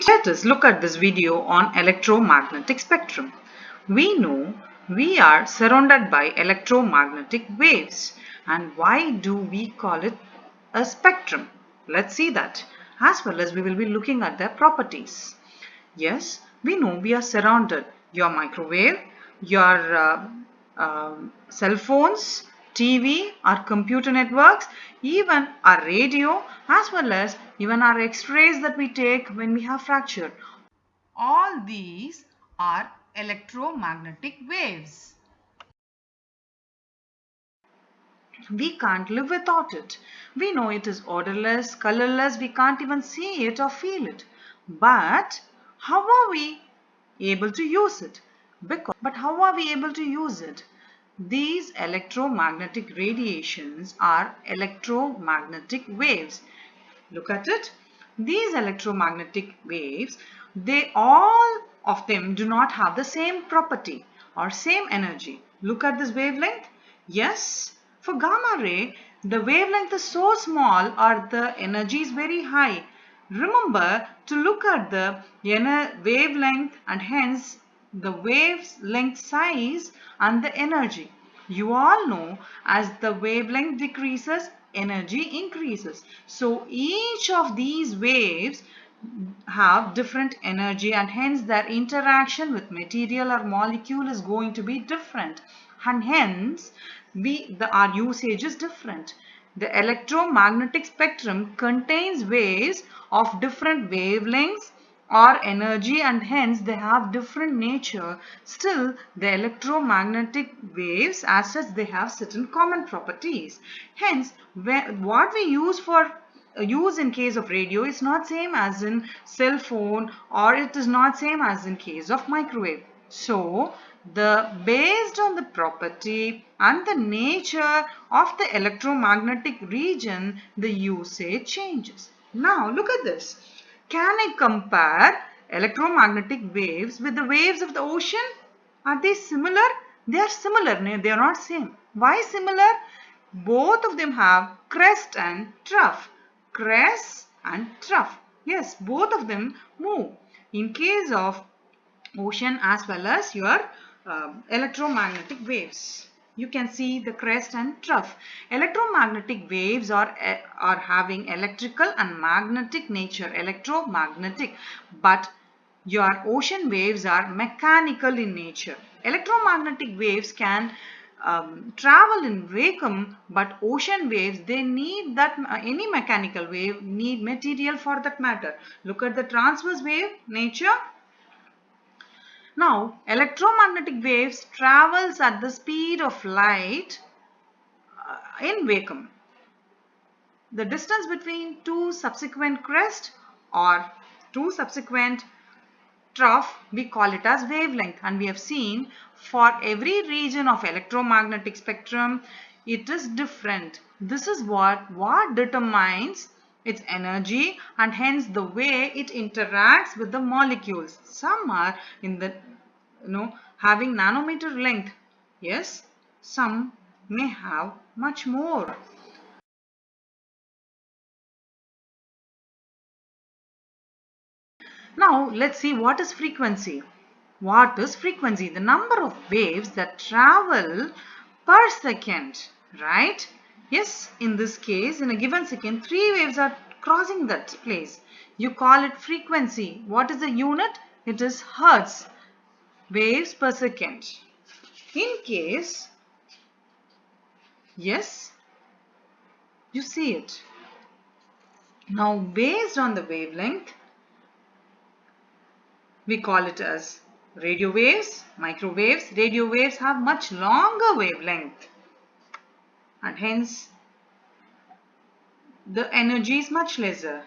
Let us look at this video on electromagnetic spectrum. We know we are surrounded by electromagnetic waves. And why do we call it a spectrum? Let's see that. As well as we will be looking at their properties. Yes, we know we are surrounded. Your microwave, your cell phones, TV, our computer networks, even our radio, as well as even our x-rays that we take when we have fracture. All these are electromagnetic waves. We can't live without it. We know it is odorless, colorless, we can't even see it or feel it. But how are we able to use it? But how are we able to use it? These electromagnetic radiations are electromagnetic waves. Look at it. These electromagnetic waves, they all of them do not have the same property or same energy. Look at this wavelength. Yes, for gamma ray, the wavelength is so small or the energy is very high. Remember to look at the wavelength and hence the wavelength size and the energy. You all know as the wavelength decreases, energy increases. So each of these waves have different energy and hence their interaction with material or molecule is going to be different and hence our usage is different. The electromagnetic spectrum contains waves of different wavelengths or energy and hence they have different nature. Still the electromagnetic waves as such they have certain common properties. Hence what we use in case of radio is not same as in cell phone or it is not same as in case of microwave. So based on the property and the nature of the electromagnetic region, the usage changes. Now look at this. Can I compare electromagnetic waves with the waves of the ocean? Are they similar? They are similar, they are not same. Why similar? Both of them have crest and trough. Crest and trough. Yes, both of them move. In case of ocean as well as your electromagnetic waves. You can see the crest and trough. Electromagnetic waves are having electrical and magnetic nature, electromagnetic. But your ocean waves are mechanical in nature. Electromagnetic waves can travel in vacuum, but ocean waves, they need that any mechanical wave need material for that matter. Look at the transverse wave nature. Now, electromagnetic waves travels at the speed of light in vacuum. The distance between two subsequent crest or two subsequent trough, we call it as wavelength, and we have seen for every region of electromagnetic spectrum it is different. This is what determines its energy and hence the way it interacts with the molecules. Some are in the having nanometer length. Yes, some may have much more. Now let's see what is frequency. What is frequency? The number of waves that travel per second, right? Yes, in this case, in a given second, 3 waves are crossing that place. You call it frequency. What is the unit? It is hertz, waves per second. In case, yes, you see it. Now, based on the wavelength, we call it as radio waves, microwaves. Radio waves have much longer wavelength and hence the energy is much lesser.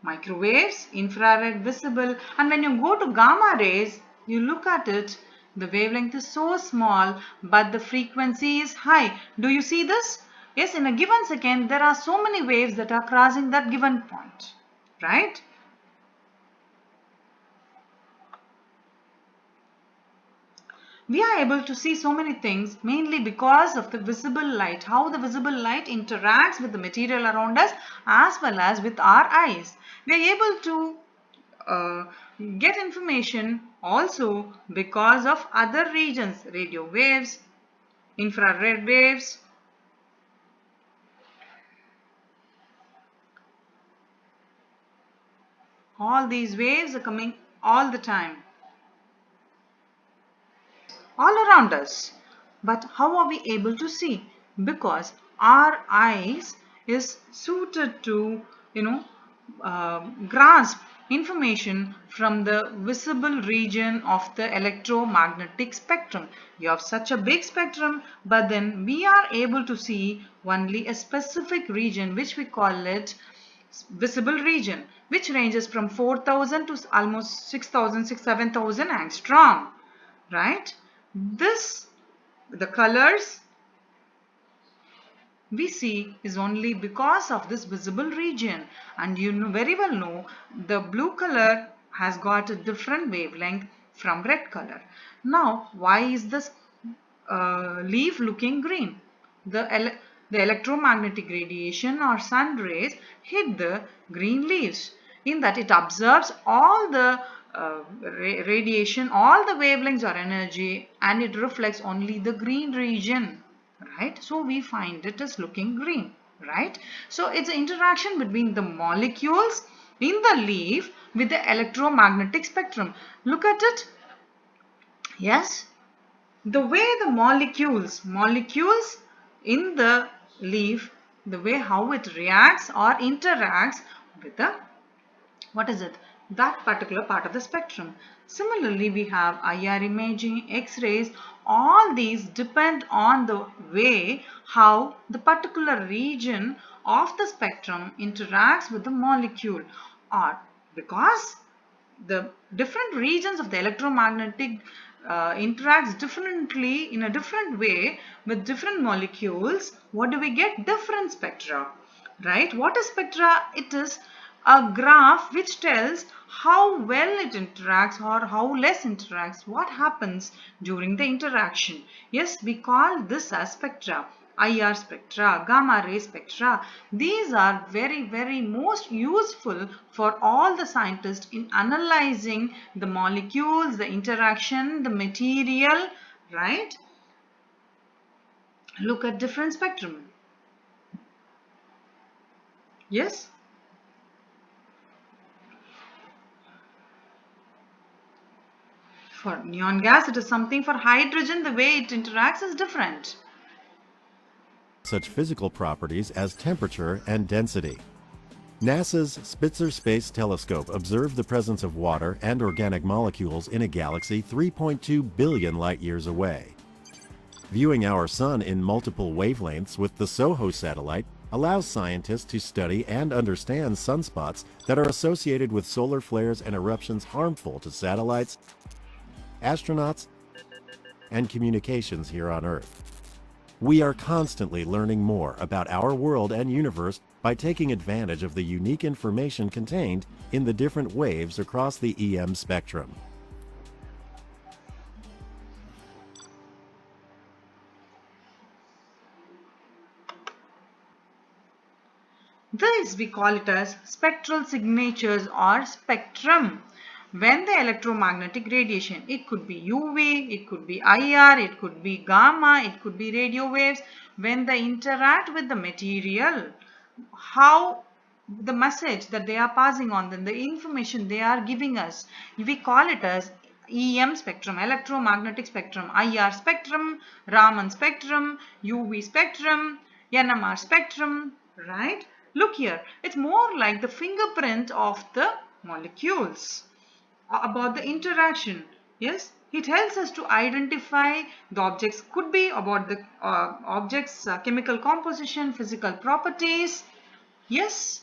Microwaves, infrared, visible, and when you go to gamma rays, you look at it, the wavelength is so small but the frequency is high. Do you see this? Yes, in a given second there are so many waves that are crossing that given point, right? We are able to see so many things mainly because of the visible light, how the visible light interacts with the material around us as well as with our eyes. We are able to get information also because of other regions, radio waves, infrared waves. All these waves are coming all the time, all around us. But how are we able to see? Because our eyes is suited to, grasp information from the visible region of the electromagnetic spectrum. You have such a big spectrum, but then we are able to see only a specific region, which we call it visible region, which ranges from 4,000 to almost 6,000, 7,000 angstrom, right? The colors we see is only because of this visible region, and you know, very well know the blue color has got a different wavelength from red color. Now, why is this leaf looking green? The electromagnetic radiation or sun rays hit the green leaves, in that it absorbs all the radiation, all the wavelengths or energy, and it reflects only the green region, right? So we find it as looking green, right? So it's an interaction between the molecules in the leaf with the electromagnetic spectrum. Look at it. Yes, the way the molecules in the leaf, the way how it reacts or interacts with the, what is it, that particular part of the spectrum. Similarly, we have IR imaging, X-rays. All these depend on the way how the particular region of the spectrum interacts with the molecule, or because the different regions of the electromagnetic interacts differently in a different way with different molecules. What do we get? Different spectra, right? What is spectra? It is a graph which tells how well it interacts or how less interacts, what happens during the interaction. Yes, we call this as spectra. IR spectra, gamma ray spectra. These are very, very most useful for all the scientists in analyzing the molecules, the interaction, the material, right? Look at different spectrum. Yes? For neon gas, it is something. For hydrogen, the way it interacts is different. Such physical properties as temperature and density. NASA's Spitzer Space Telescope observed the presence of water and organic molecules in a galaxy 3.2 billion light-years away. Viewing our sun in multiple wavelengths with the SOHO satellite allows scientists to study and understand sunspots that are associated with solar flares and eruptions harmful to satellites, astronauts, and communications here on Earth. We are constantly learning more about our world and universe by taking advantage of the unique information contained in the different waves across the EM spectrum. This we call it as spectral signatures or spectrum. When the electromagnetic radiation, it could be UV, it could be IR, it could be gamma, it could be radio waves, when they interact with the material, how the message that they are passing on, then the information they are giving us, we call it as EM spectrum, electromagnetic spectrum, IR spectrum, Raman spectrum, UV spectrum, NMR spectrum, right? Look here, it's more like the fingerprint of the molecules about the interaction. Yes, it helps us to identify the objects, could be about the objects chemical composition, physical properties. Yes,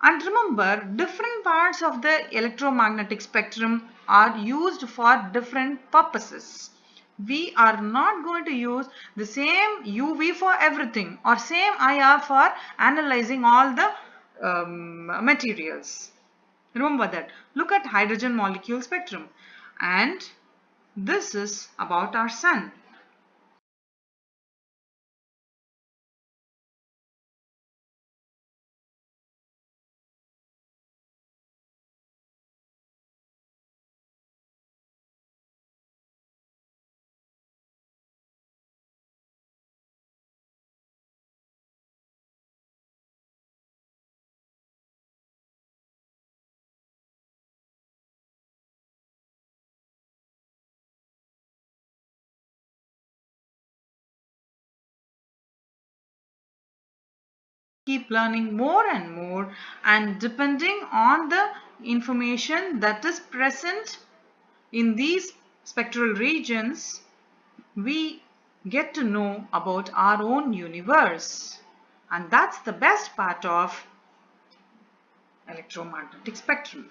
and remember, different parts of the electromagnetic spectrum are used for different purposes. We are not going to use the same UV for everything or same IR for analyzing all the materials. Remember that. Look at hydrogen molecule spectrum. And this is about our sun. keep learning more and more, and depending on the information that is present in these spectral regions, we get to know about our own universe. And that's the best part of electromagnetic spectrum.